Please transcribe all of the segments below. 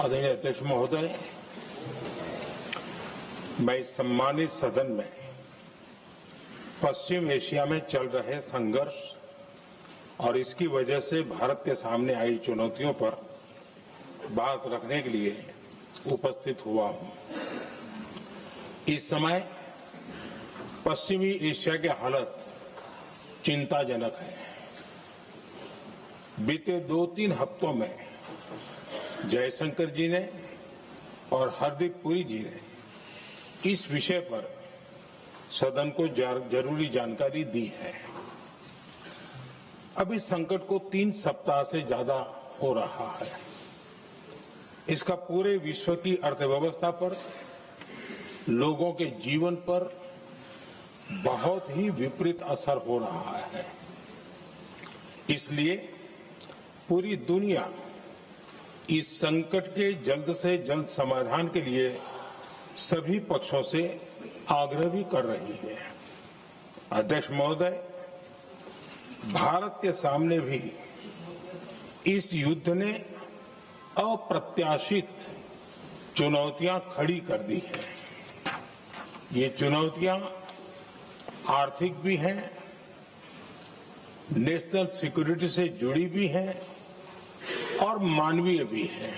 आदरणीय अध्यक्ष महोदय, मैं इस सम्मानित सदन में पश्चिम एशिया में चल रहे संघर्ष और इसकी वजह से भारत के सामने आई चुनौतियों पर बात रखने के लिए उपस्थित हुआ हूं। इस समय पश्चिमी एशिया की हालत चिंताजनक है। बीते 2-3 हफ्तों में जयशंकर जी ने और हरदीप पुरी जी ने इस विषय पर सदन को जरूरी जानकारी दी है। अब इस संकट को 3 सप्ताह से ज्यादा हो रहा है। इसका पूरे विश्व की अर्थव्यवस्था पर, लोगों के जीवन पर बहुत ही विपरीत असर हो रहा है। इसलिए पूरी दुनिया इस संकट के जल्द से जल्द समाधान के लिए सभी पक्षों से आग्रह भी कर रही है। अध्यक्ष महोदय, भारत के सामने भी इस युद्ध ने अप्रत्याशित चुनौतियां खड़ी कर दी हैं। ये चुनौतियां आर्थिक भी हैं, नेशनल सिक्योरिटी से जुड़ी भी हैं और मानवीय भी हैं।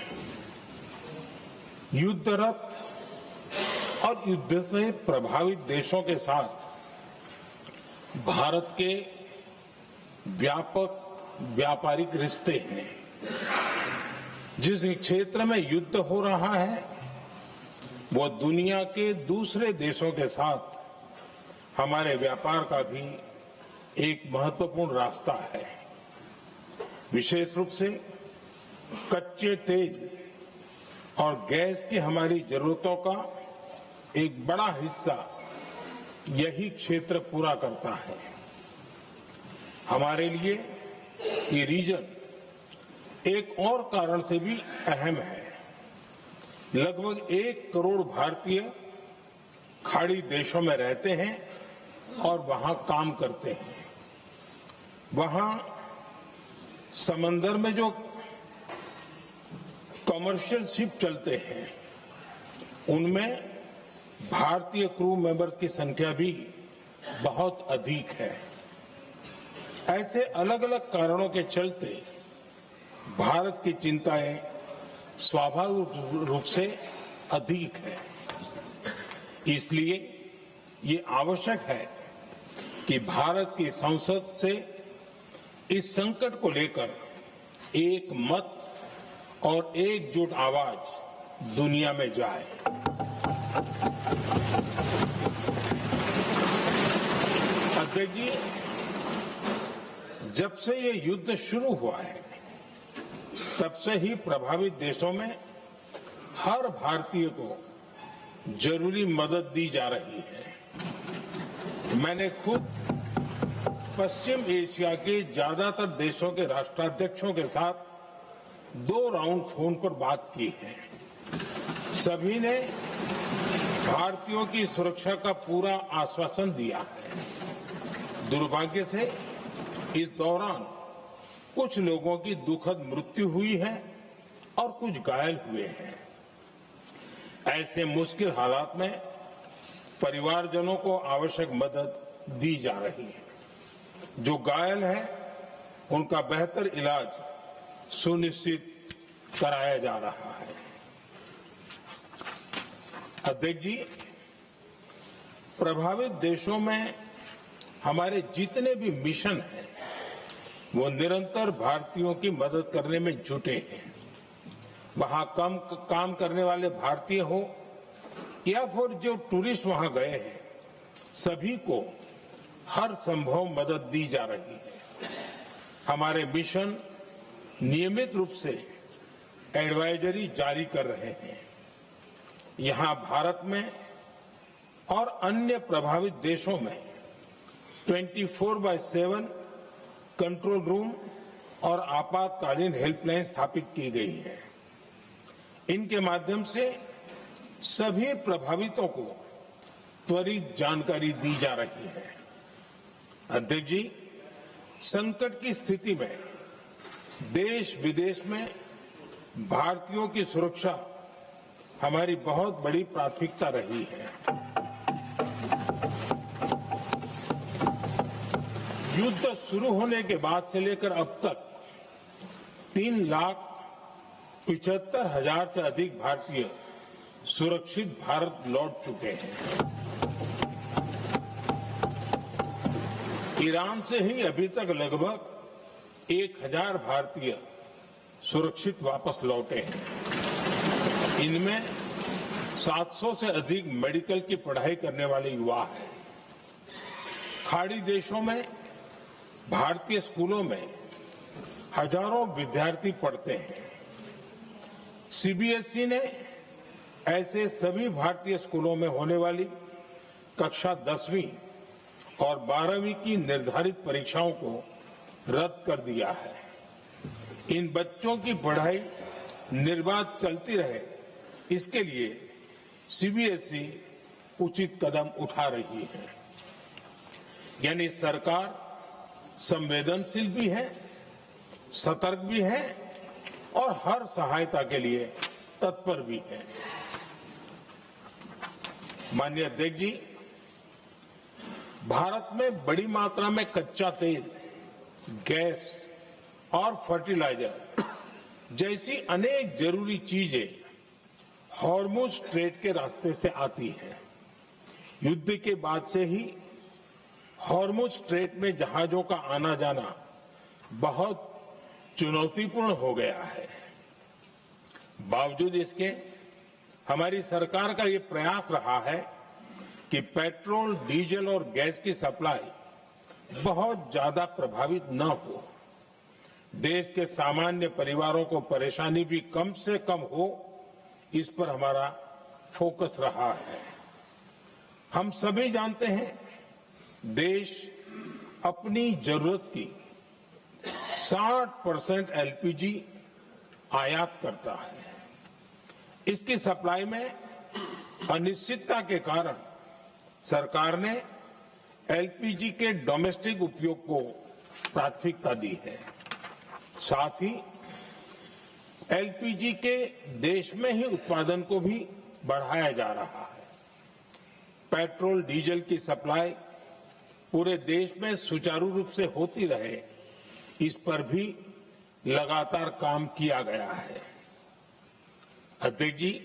युद्धरत और युद्ध से प्रभावित देशों के साथ भारत के व्यापक व्यापारिक रिश्ते हैं। जिस क्षेत्र में युद्ध हो रहा है वो दुनिया के दूसरे देशों के साथ हमारे व्यापार का भी एक महत्वपूर्ण रास्ता है। विशेष रूप से कच्चे तेल और गैस की हमारी जरूरतों का एक बड़ा हिस्सा यही क्षेत्र पूरा करता है। हमारे लिए ये रीजन एक और कारण से भी अहम है। लगभग 1 करोड़ भारतीय खाड़ी देशों में रहते हैं और वहां काम करते हैं। वहां समंदर में जो कमर्शियल शिप चलते हैं उनमें भारतीय क्रू मेंबर्स की संख्या भी बहुत अधिक है। ऐसे अलग अलग कारणों के चलते भारत की चिंताएं स्वाभाविक रूप से अधिक है। इसलिए ये आवश्यक है कि भारत की संसद से इस संकट को लेकर एक मत और एकजुट आवाज दुनिया में जाए। अध्यक्ष जी, जब से ये युद्ध शुरू हुआ है तब से ही प्रभावित देशों में हर भारतीय को जरूरी मदद दी जा रही है। मैंने खुद पश्चिम एशिया के ज्यादातर देशों के राष्ट्राध्यक्षों के साथ 2 राउंड फोन पर बात की है। सभी ने भारतीयों की सुरक्षा का पूरा आश्वासन दिया है। दुर्भाग्य से इस दौरान कुछ लोगों की दुखद मृत्यु हुई है और कुछ घायल हुए हैं। ऐसे मुश्किल हालात में परिवारजनों को आवश्यक मदद दी जा रही है। जो घायल हैं उनका बेहतर इलाज सुनिश्चित कराया जा रहा है। अध्यक्ष जी, प्रभावित देशों में हमारे जितने भी मिशन हैं वो निरंतर भारतीयों की मदद करने में जुटे हैं। वहां काम करने वाले भारतीय हो या फिर जो टूरिस्ट वहां गए हैं, सभी को हर संभव मदद दी जा रही है। हमारे मिशन नियमित रूप से एडवाइजरी जारी कर रहे हैं। यहां भारत में और अन्य प्रभावित देशों में 24/7 कंट्रोल रूम और आपातकालीन हेल्पलाइन स्थापित की गई है। इनके माध्यम से सभी प्रभावितों को त्वरित जानकारी दी जा रही है। अध्यक्ष जी, संकट की स्थिति में देश विदेश में भारतीयों की सुरक्षा हमारी बहुत बड़ी प्राथमिकता रही है। युद्ध शुरू होने के बाद से लेकर अब तक 3,75,000 से अधिक भारतीय सुरक्षित भारत लौट चुके हैं। ईरान से ही अभी तक लगभग 1,000 भारतीय सुरक्षित वापस लौटे हैं। इनमें 700 से अधिक मेडिकल की पढ़ाई करने वाले युवा हैं। खाड़ी देशों में भारतीय स्कूलों में हजारों विद्यार्थी पढ़ते हैं। सीबीएसई ने ऐसे सभी भारतीय स्कूलों में होने वाली कक्षा 10वीं और 12वीं की निर्धारित परीक्षाओं को रद्द कर दिया है। इन बच्चों की पढ़ाई निर्बाध चलती रहे, इसके लिए सीबीएसई उचित कदम उठा रही है। यानी सरकार संवेदनशील भी है, सतर्क भी है और हर सहायता के लिए तत्पर भी है। माननीय अध्यक्ष जी, भारत में बड़ी मात्रा में कच्चा तेल, गैस और फर्टिलाइजर जैसी अनेक जरूरी चीजें हॉर्मुज स्ट्रेट के रास्ते से आती हैं। युद्ध के बाद से ही हॉर्मुज स्ट्रेट में जहाजों का आना जाना बहुत चुनौतीपूर्ण हो गया है। बावजूद इसके हमारी सरकार का ये प्रयास रहा है कि पेट्रोल, डीजल और गैस की सप्लाई बहुत ज्यादा प्रभावित न हो। देश के सामान्य परिवारों को परेशानी भी कम से कम हो, इस पर हमारा फोकस रहा है। हम सभी जानते हैं, देश अपनी जरूरत की 60% एलपीजी आयात करता है। इसकी सप्लाई में अनिश्चितता के कारण सरकार ने एलपीजी के डोमेस्टिक उपयोग को प्राथमिकता दी है। साथ ही एलपीजी के देश में ही उत्पादन को भी बढ़ाया जा रहा है। पेट्रोल, डीजल की सप्लाई पूरे देश में सुचारू रूप से होती रहे, इस पर भी लगातार काम किया गया है। अध्यक्ष जी,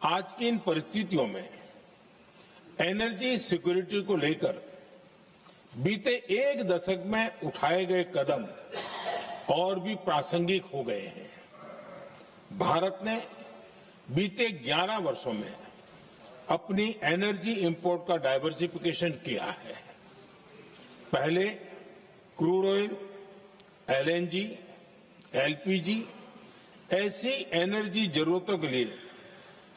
आज की इन परिस्थितियों में एनर्जी सिक्योरिटी को लेकर बीते एक दशक में उठाए गए कदम और भी प्रासंगिक हो गए हैं। भारत ने बीते 11 वर्षों में अपनी एनर्जी इंपोर्ट का डाइवर्सिफिकेशन किया है। पहले क्रूड ऑयल, एलएनजी, एलपीजी ऐसी एनर्जी जरूरतों के लिए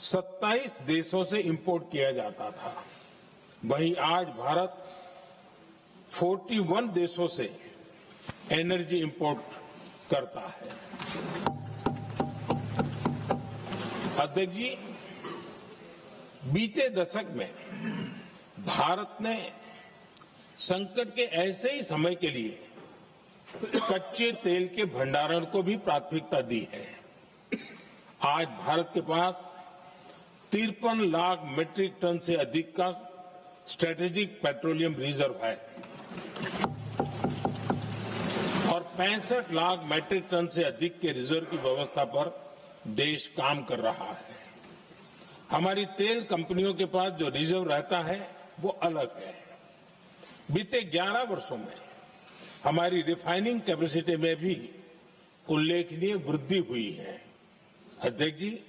27 देशों से इंपोर्ट किया जाता था। वहीं आज भारत 41 देशों से एनर्जी इंपोर्ट करता है। अध्यक्ष जी, बीते दशक में भारत ने संकट के ऐसे ही समय के लिए कच्चे तेल के भंडारण को भी प्राथमिकता दी है। आज भारत के पास 53 लाख मीट्रिक टन से अधिक का स्ट्रेटेजिक पेट्रोलियम रिजर्व है और 65 लाख मीट्रिक टन से अधिक के रिजर्व की व्यवस्था पर देश काम कर रहा है। हमारी तेल कंपनियों के पास जो रिजर्व रहता है वो अलग है। बीते 11 वर्षों में हमारी रिफाइनिंग कैपेसिटी में भी उल्लेखनीय वृद्धि हुई है। अध्यक्ष जी,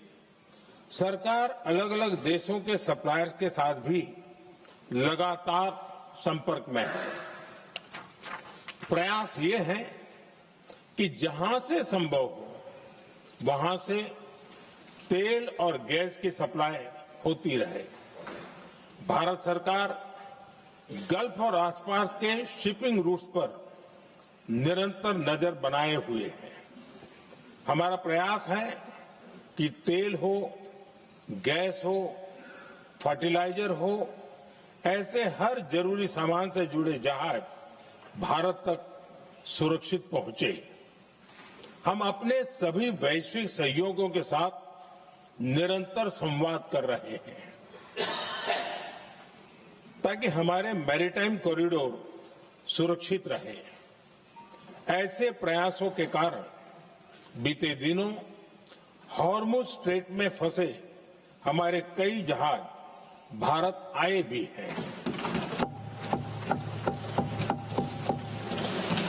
सरकार अलग अलग देशों के सप्लायर्स के साथ भी लगातार संपर्क में है। प्रयास ये है कि जहां से संभव हो वहां से तेल और गैस की सप्लाई होती रहे। भारत सरकार गल्फ और आसपास के शिपिंग रूट्स पर निरंतर नजर बनाए हुए है। हमारा प्रयास है कि तेल हो, गैस हो, फर्टिलाइजर हो, ऐसे हर जरूरी सामान से जुड़े जहाज भारत तक सुरक्षित पहुंचे। हम अपने सभी वैश्विक सहयोगियों के साथ निरंतर संवाद कर रहे हैं ताकि हमारे मैरीटाइम कॉरिडोर सुरक्षित रहे। ऐसे प्रयासों के कारण बीते दिनों हॉर्मुज स्ट्रेट में फंसे हमारे कई जहाज भारत आए भी हैं।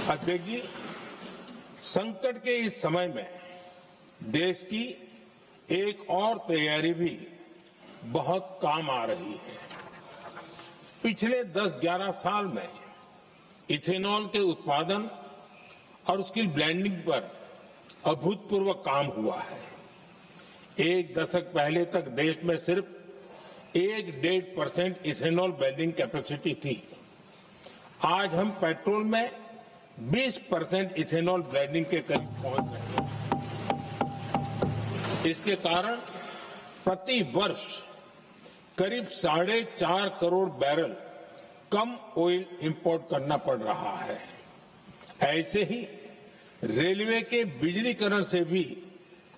अध्यक्ष जी, संकट के इस समय में देश की एक और तैयारी भी बहुत काम आ रही है। पिछले 10-11 साल में इथेनॉल के उत्पादन और उसकी ब्लेंडिंग पर अभूतपूर्व काम हुआ है। एक दशक पहले तक देश में सिर्फ 1-1.5% इथेनॉल ब्लेंडिंग कैपेसिटी थी। आज हम पेट्रोल में 20% इथेनॉल ब्लेंडिंग के करीब पहुंच रहे हैं। इसके कारण प्रति वर्ष करीब 4.5 करोड़ बैरल कम ऑयल इंपोर्ट करना पड़ रहा है। ऐसे ही रेलवे के बिजलीकरण से भी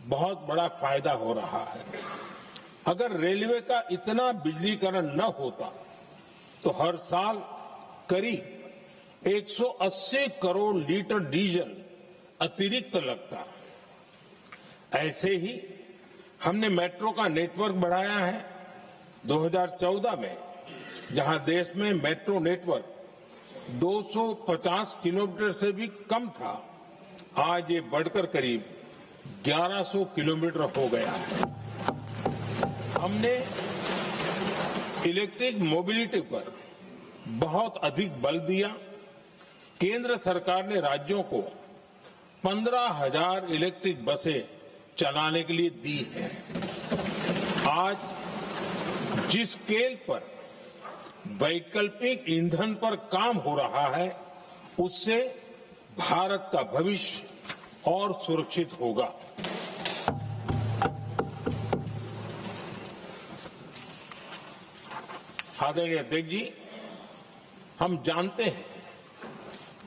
बहुत बड़ा फायदा हो रहा है। अगर रेलवे का इतना बिजलीकरण न होता तो हर साल करीब 180 करोड़ लीटर डीजल अतिरिक्त लगता। ऐसे ही हमने मेट्रो का नेटवर्क बढ़ाया है। 2014 में जहां देश में मेट्रो नेटवर्क 250 किलोमीटर से भी कम था, आज ये बढ़कर करीब 1100 किलोमीटर हो गया है। हमने इलेक्ट्रिक मोबिलिटी पर बहुत अधिक बल दिया। केंद्र सरकार ने राज्यों को 15,000 इलेक्ट्रिक बसें चलाने के लिए दी है। आज जिस स्केल पर वैकल्पिक ईंधन पर काम हो रहा है, उससे भारत का भविष्य और सुरक्षित होगा। आदरणीय अध्यक्ष जी, हम जानते हैं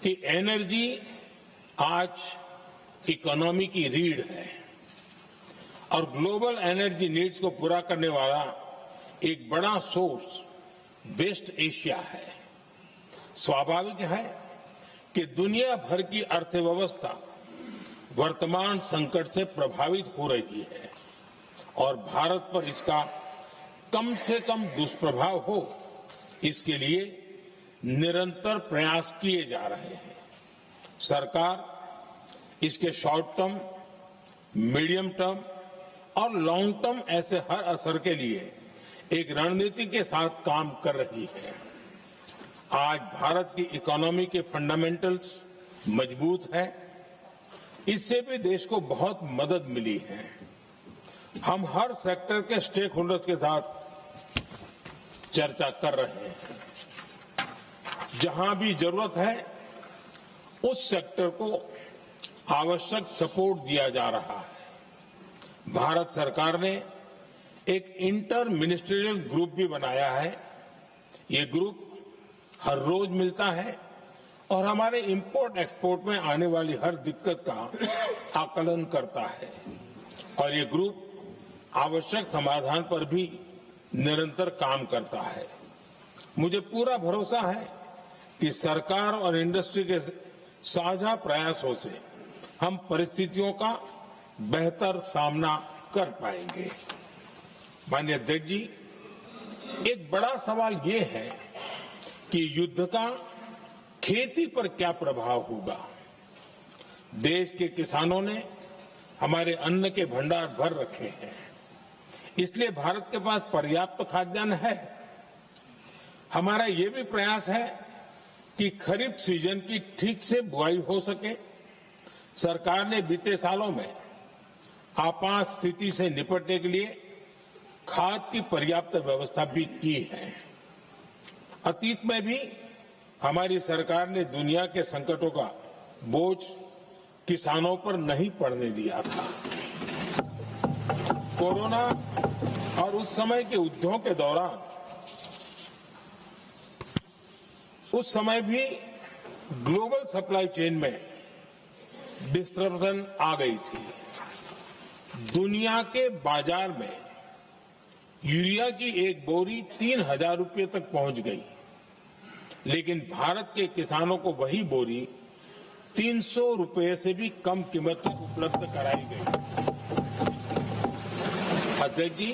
कि एनर्जी आज इकोनॉमी की रीढ़ है और ग्लोबल एनर्जी नीड्स को पूरा करने वाला एक बड़ा सोर्स वेस्ट एशिया है। स्वाभाविक है कि दुनिया भर की अर्थव्यवस्था वर्तमान संकट से प्रभावित हो रही है और भारत पर इसका कम से कम दुष्प्रभाव हो, इसके लिए निरंतर प्रयास किए जा रहे हैं। सरकार इसके शॉर्ट टर्म, मीडियम टर्म और लॉन्ग टर्म ऐसे हर असर के लिए एक रणनीति के साथ काम कर रही है। आज भारत की इकोनॉमी के फंडामेंटल्स मजबूत है। इससे भी देश को बहुत मदद मिली है। हम हर सेक्टर के स्टेक होल्डर्स के साथ चर्चा कर रहे हैं। जहां भी जरूरत है उस सेक्टर को आवश्यक सपोर्ट दिया जा रहा है। भारत सरकार ने एक इंटर मिनिस्ट्रियल ग्रुप भी बनाया है। ये ग्रुप हर रोज मिलता है और हमारे इंपोर्ट एक्सपोर्ट में आने वाली हर दिक्कत का आकलन करता है और ये ग्रुप आवश्यक समाधान पर भी निरंतर काम करता है। मुझे पूरा भरोसा है कि सरकार और इंडस्ट्री के साझा प्रयासों से हम परिस्थितियों का बेहतर सामना कर पाएंगे। माननीय अध्यक्ष जी, एक बड़ा सवाल ये है कि युद्ध का खेती पर क्या प्रभाव होगा। देश के किसानों ने हमारे अन्न के भंडार भर रखे हैं, इसलिए भारत के पास पर्याप्त खाद्यान्न है। हमारा ये भी प्रयास है कि खरीफ सीजन की ठीक से बुआई हो सके। सरकार ने बीते सालों में आपात स्थिति से निपटने के लिए खाद की पर्याप्त व्यवस्था भी की है। अतीत में भी हमारी सरकार ने दुनिया के संकटों का बोझ किसानों पर नहीं पड़ने दिया था। कोरोना और उस समय के युद्धों के दौरान उस समय भी ग्लोबल सप्लाई चेन में डिस्ट्रप्शन आ गई थी। दुनिया के बाजार में यूरिया की एक बोरी 3,000 रुपये तक पहुंच गई, लेकिन भारत के किसानों को वही बोरी 300 रुपये से भी कम कीमत पर उपलब्ध कराई गई। अध्यक्ष जी,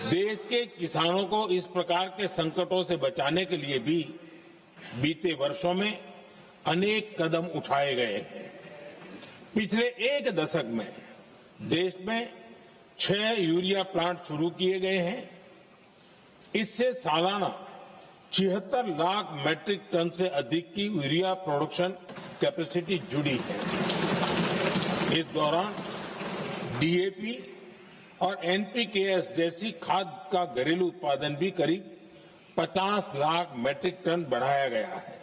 देश के किसानों को इस प्रकार के संकटों से बचाने के लिए भी बीते वर्षों में अनेक कदम उठाए गए हैं। पिछले एक दशक में देश में 6 यूरिया प्लांट शुरू किए गए हैं। इससे सालाना 76 लाख मैट्रिक टन से अधिक की यूरिया प्रोडक्शन कैपेसिटी जुड़ी है। इस दौरान डीएपी और एनपीकेएस जैसी खाद का घरेलू उत्पादन भी करीब 50 लाख मैट्रिक टन बढ़ाया गया है।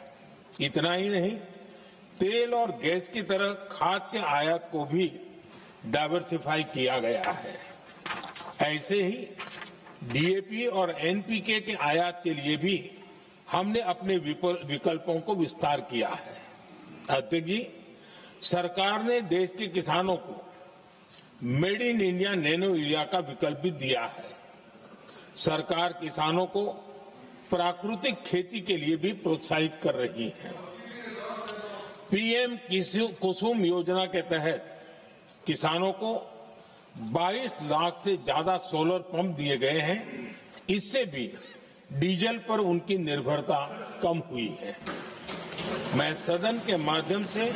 इतना ही नहीं, तेल और गैस की तरह खाद के आयात को भी डाइवर्सिफाई किया गया है। ऐसे ही डीएपी और एनपीके के आयात के लिए भी हमने अपने विकल्पों को विस्तार किया है। अध्यक्ष जी, सरकार ने देश के किसानों को made in India nano urea का विकल्प भी दिया है। सरकार किसानों को प्राकृतिक खेती के लिए भी प्रोत्साहित कर रही है। पीएम कुसुम योजना के तहत किसानों को 22 लाख से ज्यादा सोलर पंप दिए गए हैं। इससे भी डीजल पर उनकी निर्भरता कम हुई है। मैं सदन के माध्यम से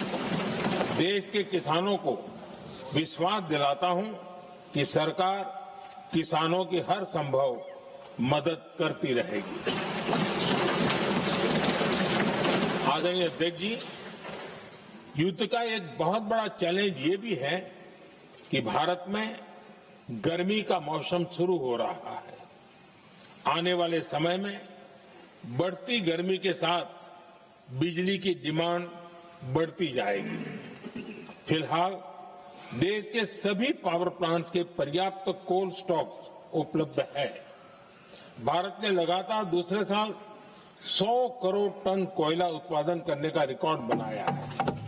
देश के किसानों को विश्वास दिलाता हूं कि सरकार किसानों की हर संभव मदद करती रहेगी। आदरणीय अध्यक्ष जी, युद्ध का एक बहुत बड़ा चैलेंज ये भी है कि भारत में गर्मी का मौसम शुरू हो रहा है। आने वाले समय में बढ़ती गर्मी के साथ बिजली की डिमांड बढ़ती जाएगी। फिलहाल देश के सभी पावर प्लांट्स के पर्याप्त कोल स्टॉक उपलब्ध है। भारत ने लगातार दूसरे साल 100 करोड़ टन कोयला उत्पादन करने का रिकॉर्ड बनाया है।